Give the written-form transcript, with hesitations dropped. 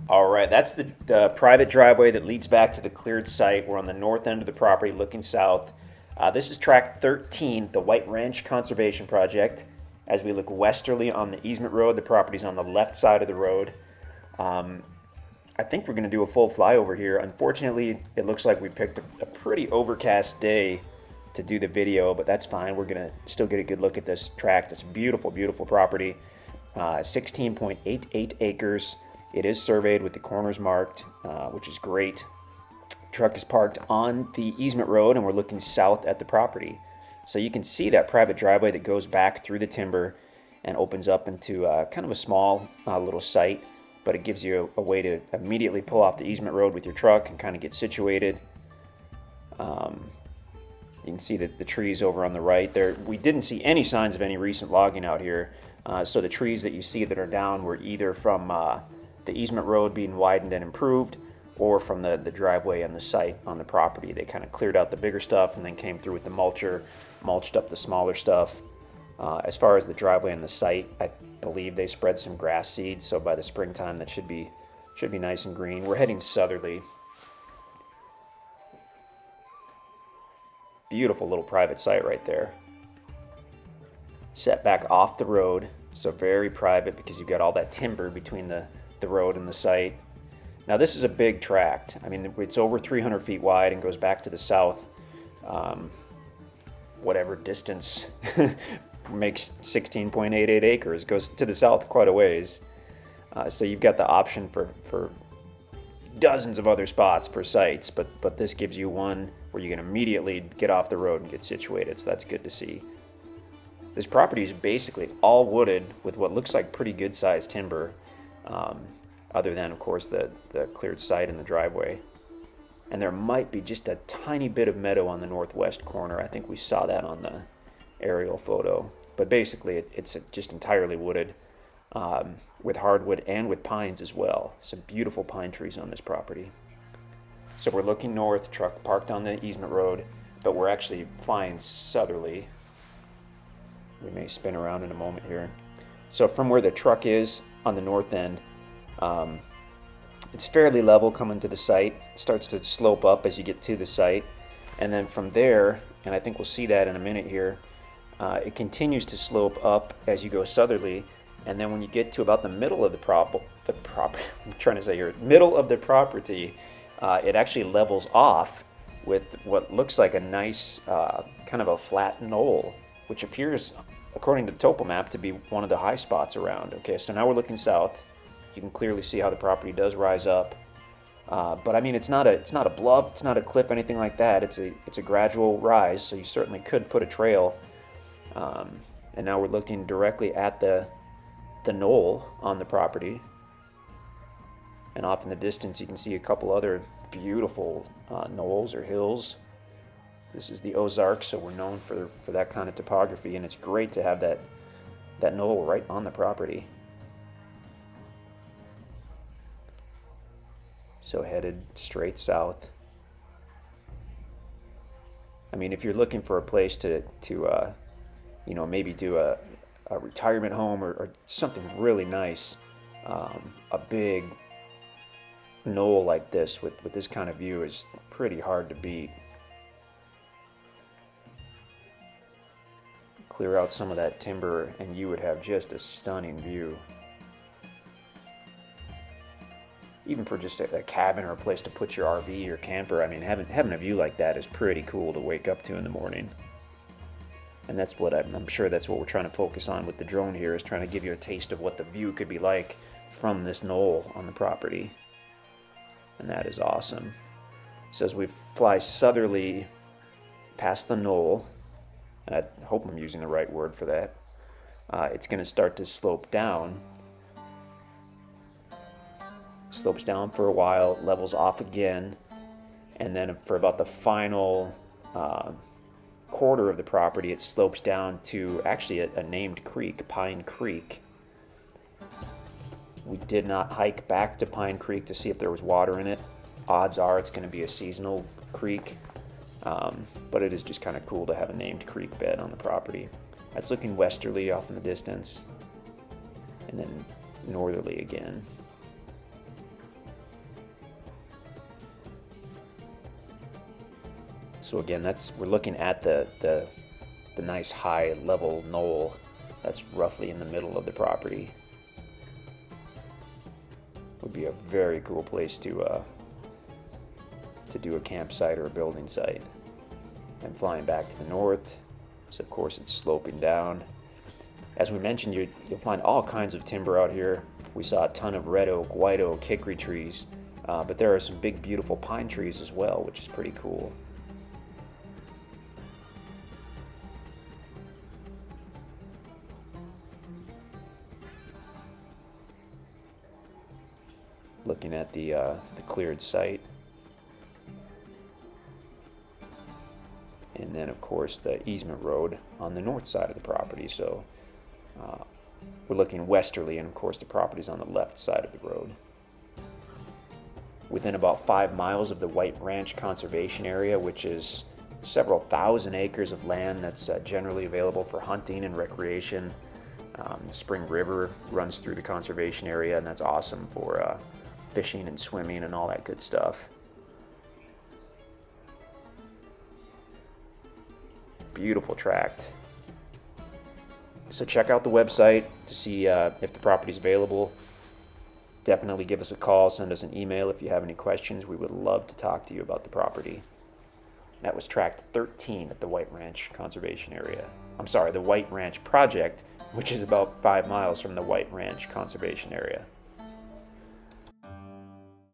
All right, that's the private driveway that leads back to the cleared site. We're on the north end of the property looking south. This is Tract 13, the White Ranch Conservation Project. As we look westerly on the easement road, the property's on the left side of the road. I think we're going to do a full flyover here. Unfortunately, it looks like we picked a pretty overcast day to do the video, but that's fine. We're going to still get a good look at this tract. It's a beautiful, beautiful property. 16.88 acres. It is surveyed with the corners marked, which is great. Truck is parked on the easement road and we're looking south at the property. So you can see that private driveway that goes back through the timber and opens up into kind of a small little site, but it gives you a way to immediately pull off the easement road with your truck and kind of get situated. You can see the trees over on the right there. We didn't see any signs of any recent logging out here. So the trees that you see that are down were either from the easement road being widened and improved, or from the driveway and the site on the property. They kind of cleared out the bigger stuff and then came through with the mulcher, mulched up the smaller stuff. As far as the driveway and the site, I believe they spread some grass seeds, so by the springtime that should be nice and green. We're heading southerly. Beautiful little private site right there. Set back off the road, so very private because you've got all that timber between the road and the site. Now this is a big tract. I mean, it's over 300 feet wide and goes back to the south. Whatever distance makes 16.88 acres, goes to the south quite a ways. So you've got the option for dozens of other spots for sites, but this gives you one where you can immediately get off the road and get situated, so that's good to see. This property is basically all wooded with what looks like pretty good sized timber, other than of course the cleared site and the driveway. And there might be just a tiny bit of meadow on the northwest corner. I think we saw that on the aerial photo, but basically it's just entirely wooded, with hardwood and with pines as well. Some beautiful pine trees on this property. So we're looking north, truck parked on the easement road, but we're actually flying southerly. We may spin around in a moment here. So from where the truck is on the north end, it's fairly level coming to the site. It starts to slope up as you get to the site, and then from there, and I think we'll see that in a minute here, it continues to slope up as you go southerly, and then when you get to about the middle of middle of the property, it actually levels off with what looks like a nice kind of a flat knoll, which appears, according to the topo map, to be one of the high spots around. Okay, so now we're looking south. You can clearly see how the property does rise up, but I mean it's not a bluff, it's not a cliff, anything like that. It's a gradual rise, so you certainly could put a trail. And now we're looking directly at the knoll on the property, and off in the distance you can see a couple other beautiful knolls or hills. This is the Ozarks, so we're known for that kind of topography, and it's great to have that knoll right on the property. So headed straight south. I mean, if you're looking for a place to maybe do a retirement home or something really nice, a big knoll like this with this kind of view is pretty hard to beat. Clear out some of that timber and you would have just a stunning view. Even for just a cabin or a place to put your RV or camper, I mean, having a view like that is pretty cool to wake up to in the morning. And that's what I'm sure that's what we're trying to focus on with the drone here, is trying to give you a taste of what the view could be like from this knoll on the property. And that is awesome. So as we fly southerly past the knoll, and I hope I'm using the right word for that, it's going to start to slope down. Slopes down for a while, levels off again, and then for about the final quarter of the property, it slopes down to actually a named creek, Pine Creek. We did not hike back to Pine Creek to see if there was water in it. Odds are it's going to be a seasonal creek, but it is just kind of cool to have a named creek bed on the property. That's looking westerly off in the distance, and then northerly again. So again, we're looking at the nice high level knoll that's roughly in the middle of the property. Would be a very cool place to do a campsite or a building site. And flying back to the north, so of course it's sloping down. As we mentioned, you'll find all kinds of timber out here. We saw a ton of red oak, white oak, hickory trees, but there are some big beautiful pine trees as well, which is pretty cool. Looking at the cleared site. And then of course the easement road on the north side of the property. So we're looking westerly, and of course the property's on the left side of the road. Within about 5 miles of the White Ranch Conservation Area, which is several thousand acres of land that's generally available for hunting and recreation. The Spring River runs through the conservation area, and that's awesome for fishing and swimming and all that good stuff. Beautiful tract. So check out the website to see if the property's available. Definitely give us a call, send us an email if you have any questions. We would love to talk to you about the property. That was Tract 13 at the White Ranch Conservation Area. I'm sorry, the White Ranch Project, which is about 5 miles from the White Ranch Conservation Area.